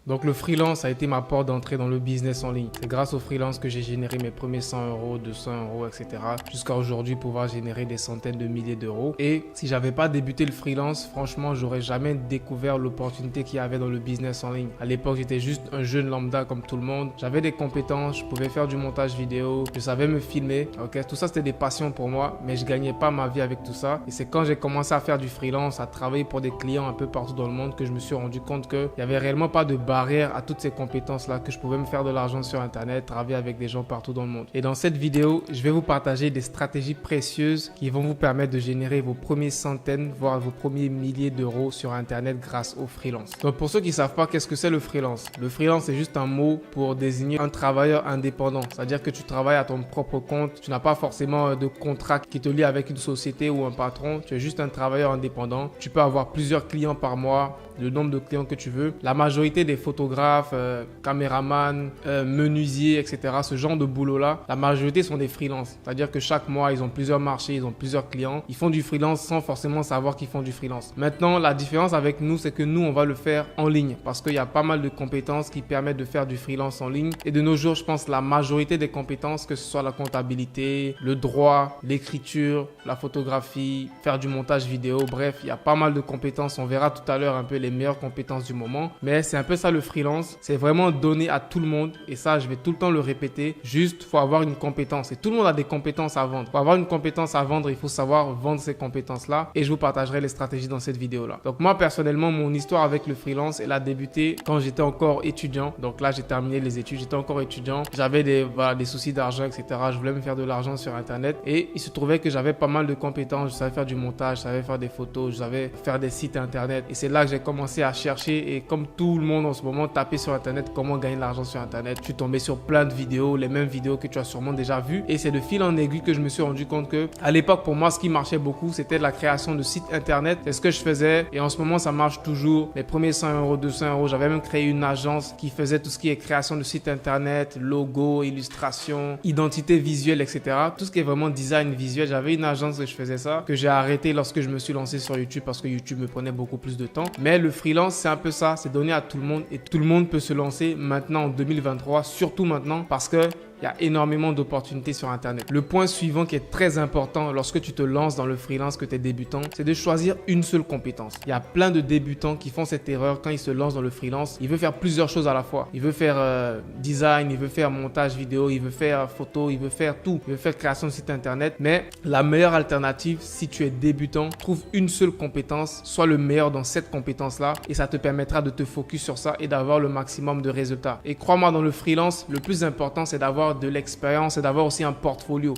Donc le freelance a été ma porte d'entrée dans le business en ligne. C'est grâce au freelance que j'ai généré mes premiers 100 euros, 200 euros, etc. Jusqu'à aujourd'hui pouvoir générer des centaines de milliers d'euros. Et si j'avais pas débuté le freelance, franchement, j'aurais jamais découvert l'opportunité qu'il y avait dans le business en ligne. À l'époque, j'étais juste un jeune lambda comme tout le monde. J'avais des compétences, je pouvais faire du montage vidéo, je savais me filmer. Ok, tout ça c'était des passions pour moi, mais je gagnais pas ma vie avec tout ça. Et c'est quand j'ai commencé à faire du freelance, à travailler pour des clients un peu partout dans le monde que je me suis rendu compte qu'il y avait réellement pas de barrière à toutes ces compétences-là, que je pouvais me faire de l'argent sur Internet, travailler avec des gens partout dans le monde. Et dans cette vidéo, je vais vous partager des stratégies précieuses qui vont vous permettre de générer vos premières centaines, voire vos premiers milliers d'euros sur Internet grâce au freelance. Donc pour ceux qui ne savent pas qu'est-ce que c'est le freelance, le freelance c'est juste un mot pour désigner un travailleur indépendant. C'est-à-dire que tu travailles à ton propre compte, tu n'as pas forcément de contrat qui te lie avec une société ou un patron, tu es juste un travailleur indépendant. Tu peux avoir plusieurs clients par mois, le nombre de clients que tu veux. La majorité des photographes, caméramans, menuisiers, etc., ce genre de boulot-là, la majorité sont des freelances. C'est-à-dire que chaque mois, ils ont plusieurs marchés, ils ont plusieurs clients. Ils font du freelance sans forcément savoir qu'ils font du freelance. Maintenant, la différence avec nous, c'est que nous, on va le faire en ligne parce qu'il y a pas mal de compétences qui permettent de faire du freelance en ligne. Et de nos jours, je pense la majorité des compétences, que ce soit la comptabilité, le droit, l'écriture, la photographie, faire du montage vidéo, bref, il y a pas mal de compétences. On verra tout à l'heure un peu les meilleures compétences du moment, mais c'est un peu ça le freelance, c'est vraiment donné à tout le monde et ça je vais tout le temps le répéter, juste faut avoir une compétence et tout le monde a des compétences à vendre. Pour avoir une compétence à vendre, il faut savoir vendre ces compétences là et je vous partagerai les stratégies dans cette vidéo là. Donc moi personnellement, mon histoire avec le freelance, elle a débuté quand j'étais encore étudiant. Donc là j'ai terminé les études, j'étais encore étudiant, j'avais des soucis d'argent, etc. Je voulais me faire de l'argent sur Internet et il se trouvait que j'avais pas mal de compétences, je savais faire du montage, je savais faire des photos, je savais faire des sites Internet et c'est là que j'ai commencé à chercher et comme tout le monde en ce moment, taper sur Internet comment gagner de l'argent sur Internet. Je suis tombé sur plein de vidéos, les mêmes vidéos que tu as sûrement déjà vues et c'est de fil en aiguille que je me suis rendu compte que à l'époque pour moi ce qui marchait beaucoup c'était la création de sites Internet. C'est ce que je faisais et en ce moment ça marche toujours. Les premiers 100 euros, 200 euros, j'avais même créé une agence qui faisait tout ce qui est création de sites Internet, logo, illustration, identité visuelle, etc. Tout ce qui est vraiment design visuel. J'avais une agence que je faisais ça, que j'ai arrêté lorsque je me suis lancé sur YouTube parce que YouTube me prenait beaucoup plus de temps. Mais le freelance, c'est un peu ça, c'est donné à tout le monde et tout le monde peut se lancer maintenant en 2023, surtout maintenant parce que il y a énormément d'opportunités sur Internet. Le point suivant qui est très important lorsque tu te lances dans le freelance, que tu es débutant, c'est de choisir une seule compétence. Il y a plein de débutants qui font cette erreur quand ils se lancent dans le freelance. Il veut faire plusieurs choses à la fois. Il veut faire design, il veut faire montage vidéo, il veut faire photo, il veut faire tout. Il veut faire création de site Internet. Mais la meilleure alternative, si tu es débutant, trouve une seule compétence, sois le meilleur dans cette compétence-là et ça te permettra de te focus sur ça et d'avoir le maximum de résultats. Et crois-moi, dans le freelance, le plus important, c'est d'avoir de l'expérience et d'avoir aussi un portfolio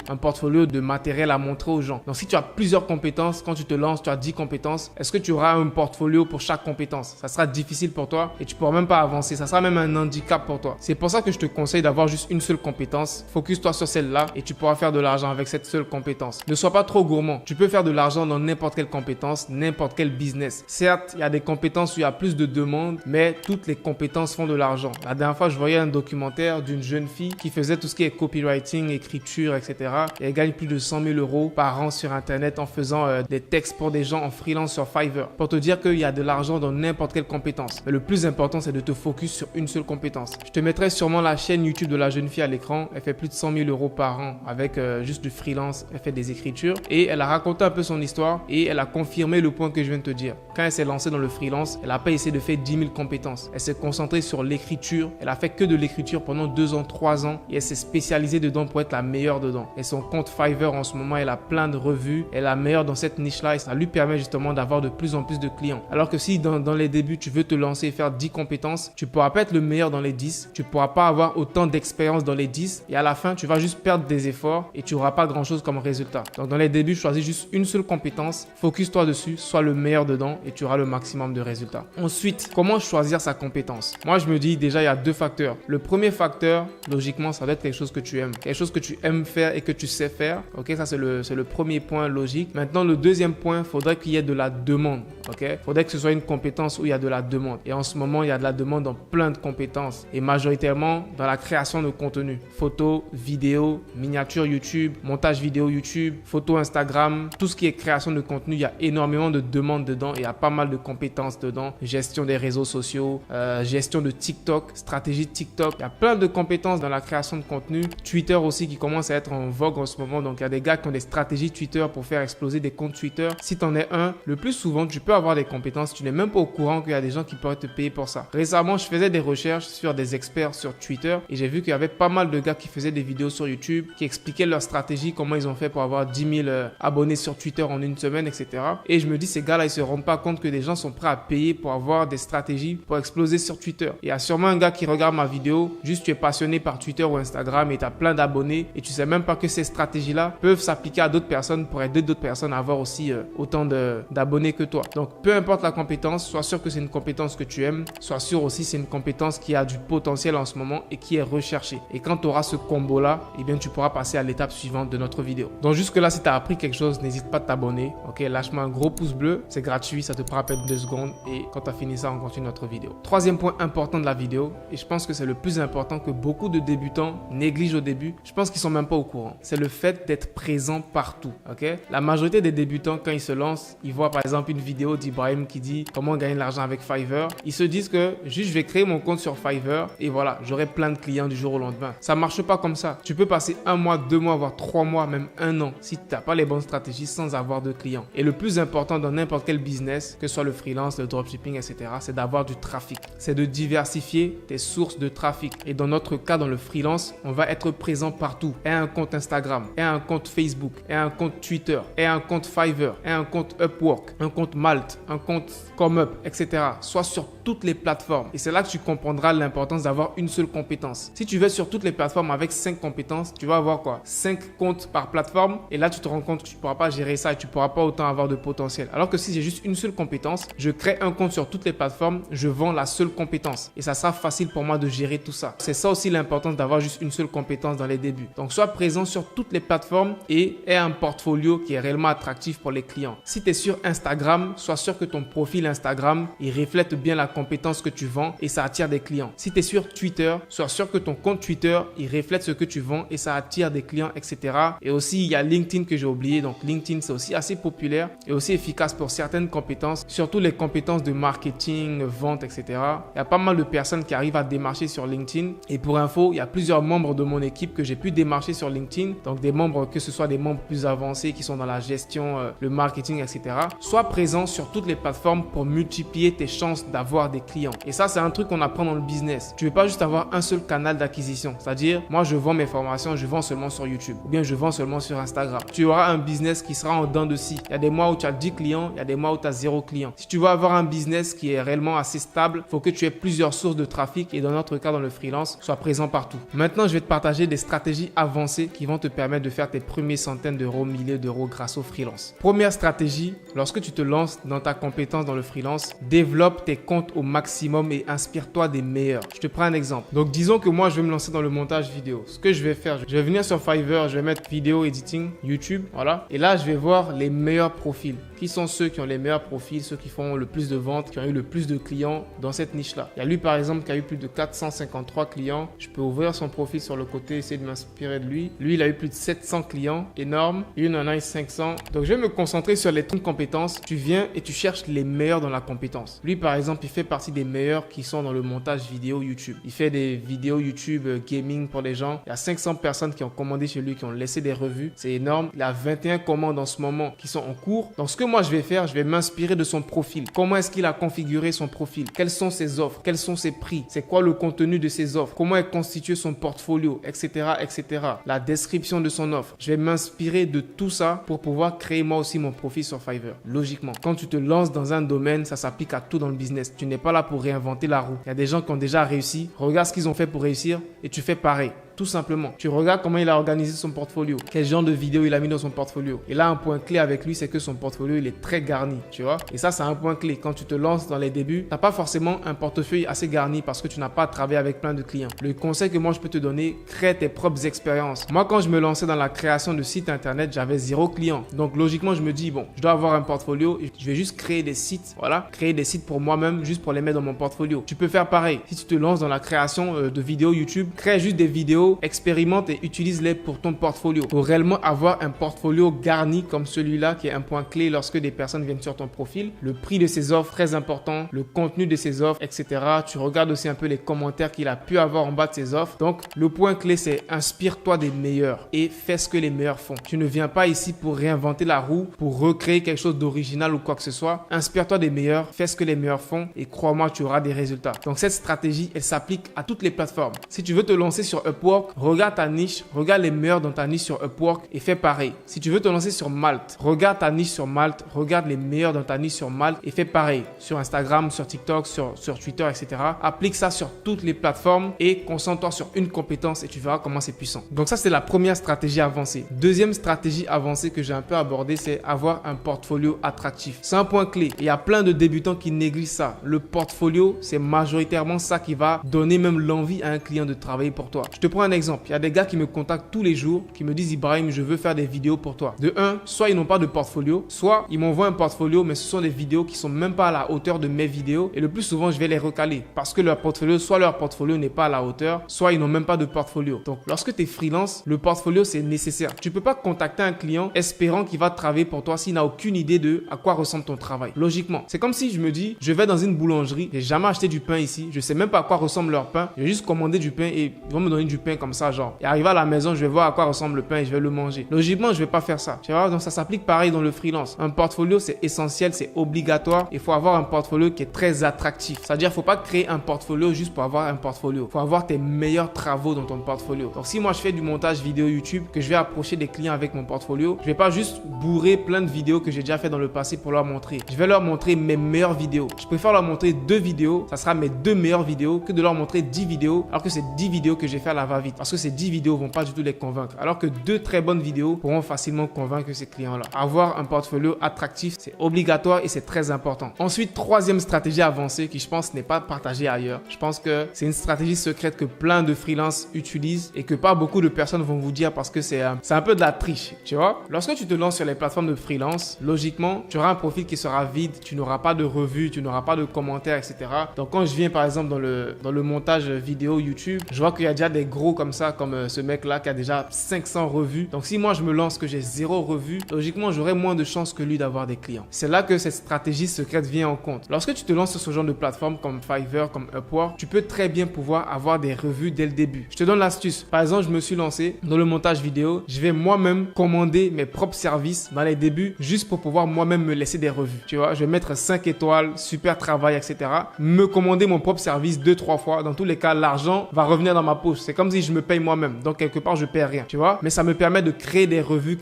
de matériel à montrer aux gens. Donc si tu as plusieurs compétences, quand tu te lances, tu as 10 compétences, est-ce que tu auras un portfolio pour chaque compétence? Ça sera difficile pour toi et tu pourras même pas avancer, ça sera même un handicap pour toi. C'est pour ça que je te conseille d'avoir juste une seule compétence, focus-toi sur celle-là et tu pourras faire de l'argent avec cette seule compétence. Ne sois pas trop gourmand, tu peux faire de l'argent dans n'importe quelle compétence, n'importe quel business. Certes, il y a des compétences où il y a plus de demandes, mais toutes les compétences font de l'argent. La dernière fois, je voyais un documentaire d'une jeune fille qui faisait tout ce qui est copywriting, écriture, etc. Et elle gagne plus de 100 000 euros par an sur Internet en faisant des textes pour des gens en freelance sur Fiverr. Pour te dire qu'il y a de l'argent dans n'importe quelle compétence. Mais le plus important, c'est de te focus sur une seule compétence. Je te mettrai sûrement la chaîne YouTube de la jeune fille à l'écran. Elle fait plus de 100 000 euros par an avec juste du freelance. Elle fait des écritures et elle a raconté un peu son histoire et elle a confirmé le point que je viens de te dire. Quand elle s'est lancée dans le freelance, elle n'a pas essayé de faire 10 000 compétences. Elle s'est concentrée sur l'écriture. Elle a fait que de l'écriture pendant 2 ans, 3 ans et elle s'est spécialisée dedans pour être la meilleure dedans. Et son compte Fiverr en ce moment, elle a plein de revues. Elle est la meilleure dans cette niche-là et ça lui permet justement d'avoir de plus en plus de clients. Alors que si dans les débuts, tu veux te lancer et faire 10 compétences, tu pourras pas être le meilleur dans les 10. Tu pourras pas avoir autant d'expérience dans les 10 et à la fin, tu vas juste perdre des efforts et tu n'auras pas grand-chose comme résultat. Donc dans les débuts, choisis juste une seule compétence, focus-toi dessus, sois le meilleur dedans et tu auras le maximum de résultats. Ensuite, comment choisir sa compétence? Moi, je me dis déjà, il y a 2 facteurs. Le premier facteur, logiquement, ça doit être quelque chose que tu aimes. Quelque chose que tu aimes faire et que tu sais faire. Ok, ça c'est le premier point logique. Maintenant, le deuxième point, il faudrait qu'il y ait de la demande. Ok, il faudrait que ce soit une compétence où il y a de la demande. Et en ce moment, il y a de la demande dans plein de compétences et majoritairement dans la création de contenu. Photos, vidéos, miniatures YouTube, montage vidéo YouTube, photos Instagram, tout ce qui est création de contenu, il y a énormément de demandes dedans et il y a pas mal de compétences dedans. Gestion des réseaux sociaux, gestion de TikTok, stratégie de TikTok. Il y a plein de compétences dans la création de contenu. Twitter aussi qui commence à être en vogue en ce moment. Donc, il y a des gars qui ont des stratégies Twitter pour faire exploser des comptes Twitter. Si tu en es un, le plus souvent, tu peux avoir des compétences. Tu n'es même pas au courant qu'il y a des gens qui pourraient te payer pour ça. Récemment, je faisais des recherches sur des experts sur Twitter et j'ai vu qu'il y avait pas mal de gars qui faisaient des vidéos sur YouTube, qui expliquaient leur stratégie, comment ils ont fait pour avoir 10 000 abonnés sur Twitter en une semaine, etc. Et je me dis, ces gars-là, ils se rendent pas compte que des gens sont prêts à payer pour avoir des stratégies pour exploser sur Twitter. Il y a sûrement un gars qui regarde ma vidéo, juste tu es passionné par Twitter ou Instagram et tu as plein d'abonnés et tu sais même pas que ces stratégies-là peuvent s'appliquer à d'autres personnes pour aider d'autres personnes à avoir aussi autant d'abonnés que toi. Donc, peu importe la compétence, sois sûr que c'est une compétence que tu aimes, sois sûr aussi c'est une compétence qui a du potentiel en ce moment et qui est recherchée. Et quand tu auras ce combo-là, eh bien, tu pourras passer à l'étape suivante de notre vidéo. Donc, jusque-là, si tu as appris quelque chose, n'hésite pas à t'abonner. Ok, lâche-moi un gros pouce bleu, c'est gratuit, ça te prend à peine 2 secondes et quand tu as fini ça, on continue notre vidéo. Troisième point important de la vidéo, et je pense que c'est le plus important que beaucoup de débutants négligent au début, je pense qu'ils sont même pas au courant. C'est le fait d'être présent partout. Ok, la majorité des débutants, quand ils se lancent, ils voient par exemple une vidéo d'Ibrahim qui dit comment gagner de l'argent avec Fiverr. Ils se disent que juste je vais créer mon compte sur Fiverr et voilà, j'aurai plein de clients du jour au lendemain. Ça marche pas comme ça. Tu peux passer 1 mois, 2 mois, voire 3 mois, même 1 an si tu n'as pas les bonnes stratégies sans avoir de clients. Et le plus important dans n'importe quel business, que ce soit le freelance, le dropshipping, etc., c'est d'avoir du trafic. C'est de diversifier tes sources de trafic. Et dans notre cas, dans le freelance, on va être présent partout. Aie un compte Instagram, aie un compte Facebook, aie un compte Twitter, aie un compte Fiverr, aie un compte Upwork, un compte Malt, un compte ComeUp, etc. Sois sur toutes les plateformes. Et c'est là que tu comprendras l'importance d'avoir une seule compétence. Si tu vas sur toutes les plateformes avec 5 compétences, tu vas avoir quoi? 5 comptes par plateforme. Et là, tu te rends compte que tu ne pourras pas gérer ça et tu ne pourras pas autant avoir de potentiel. Alors que si j'ai juste une seule compétence, je crée un compte sur toutes les plateformes, je vends la seule compétence. Et ça sera facile pour moi de gérer tout ça. C'est ça aussi l'importance d'avoir juste une seule compétence dans les débuts. Donc, sois présent sur toutes les plateformes et aie un portfolio qui est réellement attractif pour les clients. Si tu es sur Instagram, sois sûr que ton profil Instagram, il reflète bien la compétence que tu vends et ça attire des clients. Si tu es sur Twitter, sois sûr que ton compte Twitter, il reflète ce que tu vends et ça attire des clients, etc. Et aussi, il y a LinkedIn que j'ai oublié. Donc, LinkedIn, c'est aussi assez populaire et aussi efficace pour certaines compétences, surtout les compétences de marketing, vente, etc. Il y a pas mal de personnes qui arrivent à démarcher sur LinkedIn. Et pour info, il y a plusieurs membres de mon équipe que j'ai pu démarcher sur LinkedIn. Donc, des membres, que ce soit des membres plus avancés qui sont dans la gestion, le marketing, etc. Sois présent sur toutes les plateformes pour multiplier tes chances d'avoir des clients. Et ça, c'est un truc qu'on apprend dans le business. Tu ne veux pas juste avoir un seul canal d'acquisition. C'est-à-dire, moi, je vends mes formations, je vends seulement sur YouTube. Ou bien, je vends seulement sur Instagram. Tu auras un business qui sera en dents de scie. Il y a des mois où tu as 10 clients, il y a des mois où tu as 0 clients. Si tu veux avoir un business qui est réellement assez stable, il faut que tu aies plusieurs sources de trafic et dans notre cas, dans le freelance, sois présent partout. Maintenant, je vais te partager des stratégies avancées qui vont te permettre de faire tes premiers centaines d'euros, milliers d'euros grâce au freelance. Première stratégie, lorsque tu te lances dans ta compétence dans le freelance, développe tes comptes au maximum et inspire-toi des meilleurs. Je te prends un exemple. Donc, disons que moi, je vais me lancer dans le montage vidéo. Ce que je vais faire, je vais venir sur Fiverr, je vais mettre vidéo editing, YouTube, voilà. Et là, je vais voir les meilleurs profils. Qui sont ceux qui ont les meilleurs profils, ceux qui font le plus de ventes, qui ont eu le plus de clients dans cette niche-là. Il y a lui, par exemple, qui a eu plus de 453 clients. Je peux ouvrir son profil sur le côté, essayer de m'inspirer de lui. Lui, il a eu plus de 700 clients. Énorme. Lui, il en a eu 500. Donc, je vais me concentrer sur les 30 compétences. Tu viens et tu cherches les meilleurs dans la compétence. Lui, par exemple, il fait partie des meilleurs qui sont dans le montage vidéo YouTube. Il fait des vidéos YouTube gaming pour les gens. Il y a 500 personnes qui ont commandé chez lui, qui ont laissé des revues. C'est énorme. Il a 21 commandes en ce moment qui sont en cours. Donc, ce que moi, je vais faire, je vais m'inspirer de son profil. Comment est-ce qu'il a configuré son profil? Quelles sont ses offres? Quels sont ses prix? C'est quoi le contenu de ses offres? Comment est constitué son portfolio? Etc., etc. La description de son offre. Je vais m'inspirer de tout ça pour pouvoir créer moi aussi mon profil sur Fiverr. Logiquement. Quand tu te lances dans un domaine, ça s'applique à tout dans le business. Tu n'es pas là pour réinventer la roue. Il y a des gens qui ont déjà réussi. Regarde ce qu'ils ont fait pour réussir et tu fais pareil. Tout simplement. Tu regardes comment il a organisé son portfolio. Quel genre de vidéo il a mis dans son portfolio. Et là, un point clé avec lui, c'est que son portfolio, il est très garni. Tu vois. Et ça, c'est un point clé. Quand tu te lances dans les débuts, tu n'as pas forcément un portefeuille assez garni parce que tu n'as pas travaillé avec plein de clients. Le conseil que moi, je peux te donner, crée tes propres expériences. Moi, quand je me lançais dans la création de sites internet, j'avais 0 client. Donc, logiquement, je me dis, bon, je dois avoir un portfolio et je vais juste créer des sites. Voilà. Créer des sites pour moi-même, juste pour les mettre dans mon portfolio. Tu peux faire pareil. Si tu te lances dans la création de vidéos YouTube, crée juste des vidéos vidéos, expérimente et utilise-les pour ton portfolio. Pour réellement avoir un portfolio garni comme celui-là qui est un point clé lorsque des personnes viennent sur ton profil. Le prix de ses offres, très important, le contenu de ses offres, etc. Tu regardes aussi un peu les commentaires qu'il a pu avoir en bas de ses offres. Donc, le point clé, c'est inspire-toi des meilleurs et fais ce que les meilleurs font. Tu ne viens pas ici pour réinventer la roue, pour recréer quelque chose d'original ou quoi que ce soit. Inspire-toi des meilleurs, fais ce que les meilleurs font et crois-moi, tu auras des résultats. Donc, cette stratégie, elle s'applique à toutes les plateformes. Si tu veux te lancer sur Upwork, regarde ta niche, regarde les meilleurs dans ta niche sur Upwork et fais pareil. Si tu veux te lancer sur Malte, regarde ta niche sur Malte, regarde les meilleurs dans ta niche sur Malte et fais pareil sur Instagram, sur TikTok, sur Twitter, etc. Applique ça sur toutes les plateformes et concentre-toi sur une compétence et tu verras comment c'est puissant. Donc ça, c'est la première stratégie avancée. Deuxième stratégie avancée que j'ai un peu abordée, c'est avoir un portfolio attractif. C'est un point clé. Il y a plein de débutants qui négligent ça. Le portfolio, c'est majoritairement ça qui va donner même l'envie à un client de travailler pour toi. Je te prends un exemple. Il y a des gars qui me contactent tous les jours, qui me disent Ibrahim, je veux faire des vidéos pour toi. De un, soit ils n'ont pas de portfolio, soit ils m'envoient un portfolio, mais ce sont des vidéos qui sont même pas à la hauteur de mes vidéos et le plus souvent, je vais les recaler parce que leur portfolio, soit leur portfolio n'est pas à la hauteur, soit ils n'ont même pas de portfolio. Donc, lorsque tu es freelance, le portfolio, c'est nécessaire. Tu peux pas contacter un client espérant qu'il va travailler pour toi s'il n'a aucune idée de à quoi ressemble ton travail. Logiquement, c'est comme si je me dis, je vais dans une boulangerie, j'ai jamais acheté du pain ici, je sais même pas à quoi ressemble leur pain, je vais juste commander du pain et ils vont me donner du pain comme ça, genre. Et arrivé à la maison, je vais voir à quoi ressemble le pain et je vais le manger. Logiquement, je vais pas faire ça. Tu vois, donc ça s'applique pareil dans le freelance. Un portfolio, c'est essentiel, c'est obligatoire. Il faut avoir un portfolio qui est très attractif. C'est-à-dire, faut pas créer un portfolio juste pour avoir un portfolio. Faut avoir tes meilleurs travaux dans ton portfolio. Donc, si moi je fais du montage vidéo YouTube, que je vais approcher des clients avec mon portfolio, je vais pas juste bourrer plein de vidéos que j'ai déjà fait dans le passé pour leur montrer. Je vais leur montrer mes meilleures vidéos. Je préfère leur montrer 2 vidéos, ça sera mes 2 meilleures vidéos, que de leur montrer 10 vidéos, alors que c'est 10 vidéos que j'ai fait à la va-vite. Parce que ces 10 vidéos vont pas du tout les convaincre. Alors que 2 très bonnes vidéos pourront facilement convaincre ces clients-là. Avoir un portfolio attractif, c'est obligatoire et c'est très important. Ensuite, troisième stratégie avancée qui, je pense, n'est pas partagée ailleurs. Je pense que c'est une stratégie secrète que plein de freelances utilisent et que pas beaucoup de personnes vont vous dire parce que c'est un peu de la triche, tu vois. Lorsque tu te lances sur les plateformes de freelance, logiquement, tu auras un profil qui sera vide, tu n'auras pas de revues, tu n'auras pas de commentaires, etc. Donc, quand je viens, par exemple, dans le montage vidéo YouTube, je vois qu'il y a déjà des gros comme ça, comme ce mec-là qui a déjà 500 revues. Donc, si moi, je me lance que j'ai 0 revue, logiquement, j'aurai moins de chances que lui d'avoir des clients. C'est là que cette stratégie secrète vient en compte. Lorsque tu te lances sur ce genre de plateforme comme Fiverr, comme Upwork, tu peux très bien pouvoir avoir des revues dès le début. Je te donne l'astuce. Par exemple, je me suis lancé dans le montage vidéo. Je vais moi-même commander mes propres services dans les débuts juste pour pouvoir moi-même me laisser des revues. Tu vois, je vais mettre 5 étoiles, super travail, etc. Me commander mon propre service 2-3 fois. Dans tous les cas, l'argent va revenir dans ma poche. C'est comme si je me paye moi-même. Donc, quelque part, je paie rien. Tu vois, mais ça me permet de créer des revues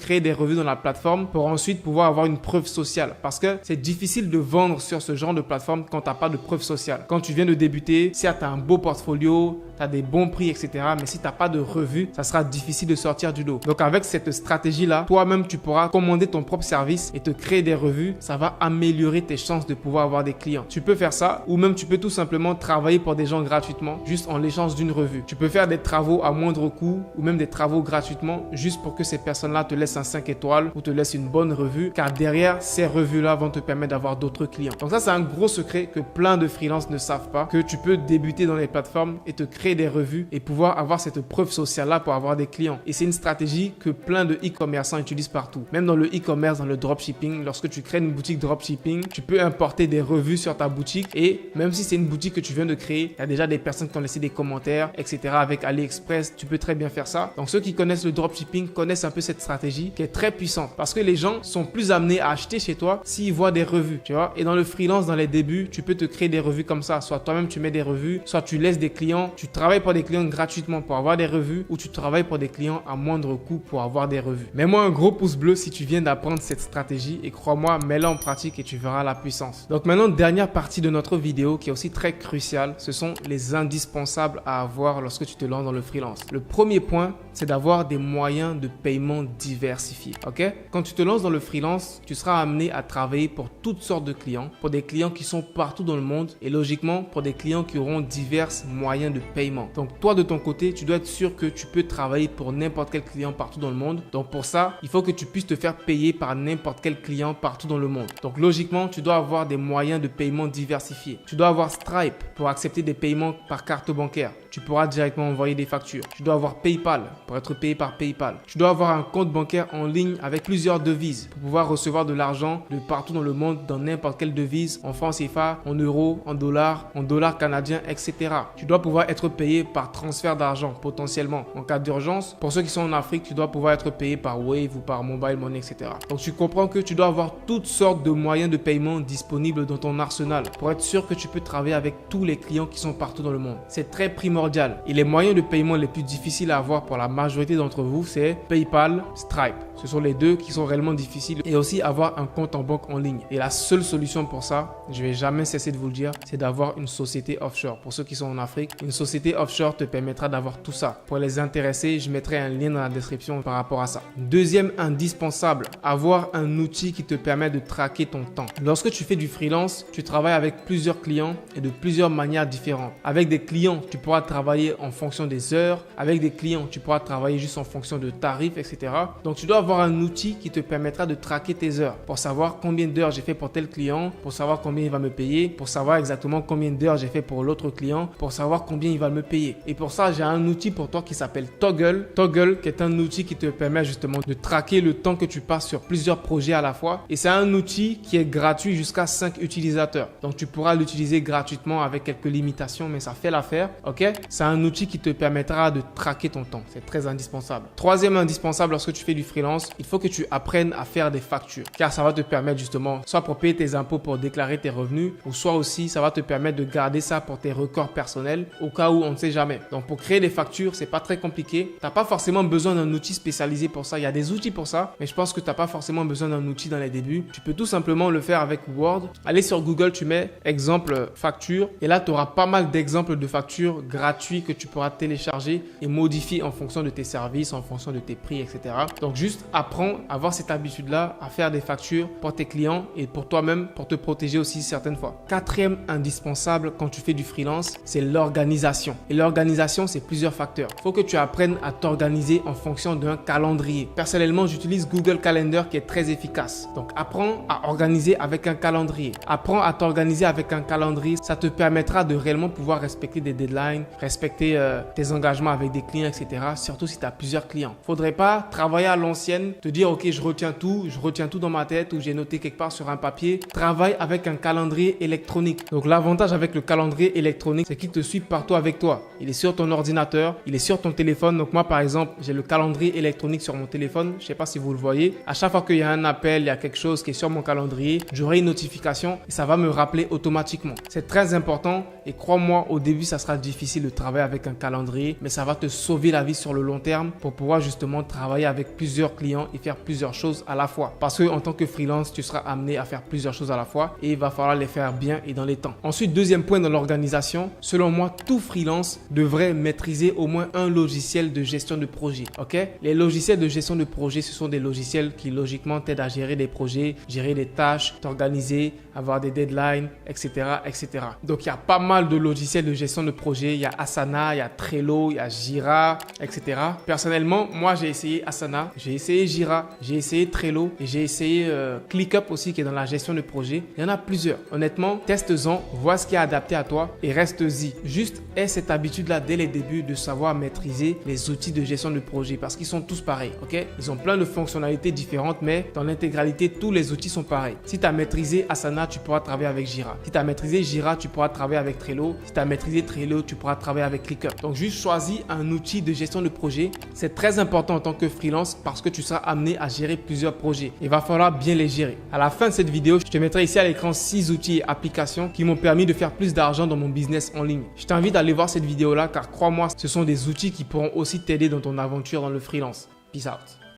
dans la plateforme pour ensuite pouvoir avoir une preuve sociale. Parce que c'est difficile de vendre sur ce genre de plateforme quand tu n'as pas de preuve sociale. Quand tu viens de débuter, si tu as un beau portfolio, tu as des bons prix, etc. Mais si tu n'as pas de revue, ça sera difficile de sortir du lot. Donc avec cette stratégie-là, toi-même, tu pourras commander ton propre service et te créer des revues. Ça va améliorer tes chances de pouvoir avoir des clients. Tu peux faire ça ou même tu peux tout simplement travailler pour des gens gratuitement juste en l'échange d'une revue. Tu peux faire des travaux à moindre coût ou même des travaux gratuitement juste pour que ces personnes-là te laissent un 5 étoiles ou te laissent une bonne revue car derrière ces revues-là vont te permettre d'avoir d'autres clients. Donc ça, c'est un gros secret que plein de freelances ne savent pas, que tu peux débuter dans les plateformes et te créer des revues et pouvoir avoir cette preuve sociale-là pour avoir des clients. Et c'est une stratégie que plein de e-commerçants utilisent partout. Même dans le e-commerce, dans le dropshipping, lorsque tu crées une boutique dropshipping, tu peux importer des revues sur ta boutique et même si c'est une boutique que tu viens de créer, il y a déjà des personnes qui ont laissé des commentaires, etc. Avec AliExpress, tu peux très bien faire ça. Donc ceux qui connaissent le dropshipping connaissent un peu cette stratégie qui est très puissante parce que les gens sont plus amenés à acheter chez toi s'ils voient des revues, tu vois. Et dans le freelance, dans les débuts, tu peux te créer des revues comme ça. Soit toi-même tu mets des revues, soit tu laisses des clients, tu travailles pour des clients gratuitement pour avoir des revues ou tu travailles pour des clients à moindre coût pour avoir des revues. Mets-moi un gros pouce bleu si tu viens d'apprendre cette stratégie et crois-moi, mets-la en pratique et tu verras la puissance. Donc maintenant, dernière partie de notre vidéo qui est aussi très cruciale, ce sont les indispensables à avoir lorsque tu te lances dans le freelance. Le premier point, c'est d'avoir des moyens de paiement diversifiés. Ok? Quand tu te lances dans le freelance, tu seras amené à travailler pour toutes sortes de clients, pour des clients qui sont partout dans le monde et logiquement pour des clients qui auront divers moyens de paiement. Donc toi de ton côté, tu dois être sûr que tu peux travailler pour n'importe quel client partout dans le monde. Donc pour ça, il faut que tu puisses te faire payer par n'importe quel client partout dans le monde. Donc logiquement, tu dois avoir des moyens de paiement diversifiés. Tu dois avoir Stripe pour accepter des paiements par carte bancaire. Tu pourras directement envoyer des factures. Tu dois avoir PayPal pour être payé par PayPal. Tu dois avoir un compte bancaire en ligne avec plusieurs devises pour pouvoir recevoir de l'argent de partout dans le monde, dans n'importe quelle devise, en francs CFA, en euros, en dollars canadiens, etc. Tu dois pouvoir être payé par transfert d'argent potentiellement en cas d'urgence. Pour ceux qui sont en Afrique, tu dois pouvoir être payé par Wave ou par Mobile Money, etc. Donc tu comprends que tu dois avoir toutes sortes de moyens de paiement disponibles dans ton arsenal pour être sûr que tu peux travailler avec tous les clients qui sont partout dans le monde. C'est très primordial. Et les moyens de paiement les plus difficiles à avoir pour la majorité d'entre vous, c'est PayPal, Stripe. Ce sont les deux qui sont réellement difficiles, et aussi avoir un compte en banque en ligne. Et la seule solution pour ça, je vais jamais cesser de vous le dire, c'est d'avoir une société offshore. Pour ceux qui sont en Afrique, une société offshore te permettra d'avoir tout ça. Pour les intéressés, je mettrai un lien dans la description par rapport à ça. Deuxième indispensable, avoir un outil qui te permet de traquer ton temps. Lorsque tu fais du freelance, tu travailles avec plusieurs clients et de plusieurs manières différentes. Avec des clients, tu pourras travailler en fonction des heures. Avec des clients, tu pourras travailler juste en fonction de tarifs, etc. Donc, tu dois avoir un outil qui te permettra de traquer tes heures pour savoir combien d'heures j'ai fait pour tel client, pour savoir combien il va me payer, pour savoir exactement combien d'heures j'ai fait pour l'autre client, pour savoir combien il va me payer. Et pour ça, j'ai un outil pour toi qui s'appelle Toggl. Toggl, qui est un outil qui te permet justement de traquer le temps que tu passes sur plusieurs projets à la fois. Et c'est un outil qui est gratuit jusqu'à 5 utilisateurs. Donc, tu pourras l'utiliser gratuitement avec quelques limitations, mais ça fait l'affaire. Ok? C'est un outil qui te permettra de traquer ton temps. C'est très indispensable. Troisième indispensable lorsque tu fais du freelance, il faut que tu apprennes à faire des factures, car ça va te permettre justement, soit pour payer tes impôts pour déclarer tes revenus, ou soit aussi ça va te permettre de garder ça pour tes records personnels au cas où on ne sait jamais. Donc pour créer des factures, c'est pas très compliqué. Tu n'as pas forcément besoin d'un outil spécialisé pour ça. Il y a des outils pour ça, mais je pense que tu n'as pas forcément besoin d'un outil dans les débuts. Tu peux tout simplement le faire avec Word. Allez sur Google, tu mets exemple facture, et là tu auras pas mal d'exemples de factures gratuits que tu pourras télécharger et modifier en fonction de tes services, en fonction de tes prix, etc. Donc juste apprends à avoir cette habitude-là, à faire des factures pour tes clients et pour toi-même, pour te protéger aussi certaines fois. Quatrième indispensable quand tu fais du freelance, c'est l'organisation. Et l'organisation, c'est plusieurs facteurs. Il faut que tu apprennes à t'organiser en fonction d'un calendrier. Personnellement, j'utilise Google Calendar qui est très efficace. Donc, apprends à organiser avec un calendrier. Apprends à t'organiser avec un calendrier. Ça te permettra de réellement pouvoir respecter des deadlines, respecter tes engagements avec des clients, etc. Surtout si tu as plusieurs clients. Il ne faudrait pas travailler à l'ancienne, te dire ok, je retiens tout dans ma tête ou j'ai noté quelque part sur un papier. Travaille avec un calendrier électronique. Donc l'avantage avec le calendrier électronique, c'est qu'il te suit partout avec toi. Il est sur ton ordinateur, il est sur ton téléphone. Donc moi par exemple, j'ai le calendrier électronique sur mon téléphone. Je ne sais pas si vous le voyez. À chaque fois qu'il y a un appel, il y a quelque chose qui est sur mon calendrier, j'aurai une notification et ça va me rappeler automatiquement. C'est très important et crois-moi, au début, ça sera difficile de travailler avec un calendrier, mais ça va te sauver la vie sur le long terme pour pouvoir justement travailler avec plusieurs clients et faire plusieurs choses à la fois. Parce que en tant que freelance, tu seras amené à faire plusieurs choses à la fois et il va falloir les faire bien et dans les temps. Ensuite, deuxième point dans l'organisation, selon moi, tout freelance devrait maîtriser au moins un logiciel de gestion de projet. Ok? Les logiciels de gestion de projet, ce sont des logiciels qui logiquement t'aident à gérer des projets, gérer des tâches, t'organiser, avoir des deadlines, etc., etc. Donc, il y a pas mal de logiciels de gestion de projet. Il y a Asana, il y a Trello, il y a Jira, etc. Personnellement, moi, j'ai essayé Asana, j'ai essayé Jira, j'ai essayé Trello et j'ai essayé ClickUp aussi qui est dans la gestion de projet. Il y en a plusieurs. Honnêtement, teste-en, vois ce qui est adapté à toi et reste-y. Juste aie cette habitude-là dès les débuts de savoir maîtriser les outils de gestion de projet parce qu'ils sont tous pareils. Ok? Ils ont plein de fonctionnalités différentes, mais dans l'intégralité, tous les outils sont pareils. Si tu as maîtrisé Asana, tu pourras travailler avec Jira. Si tu as maîtrisé Jira, tu pourras travailler avec Trello. Si tu as maîtrisé Trello, tu pourras travailler avec ClickUp. Donc, juste choisis un outil de gestion de projet. C'est très important en tant que freelance parce que tu seras amené à gérer plusieurs projets. Il va falloir bien les gérer. À la fin de cette vidéo, je te mettrai ici à l'écran 6 outils et applications qui m'ont permis de faire plus d'argent dans mon business en ligne. Je t'invite à aller voir cette vidéo-là car crois-moi, ce sont des outils qui pourront aussi t'aider dans ton aventure dans le freelance. Peace out.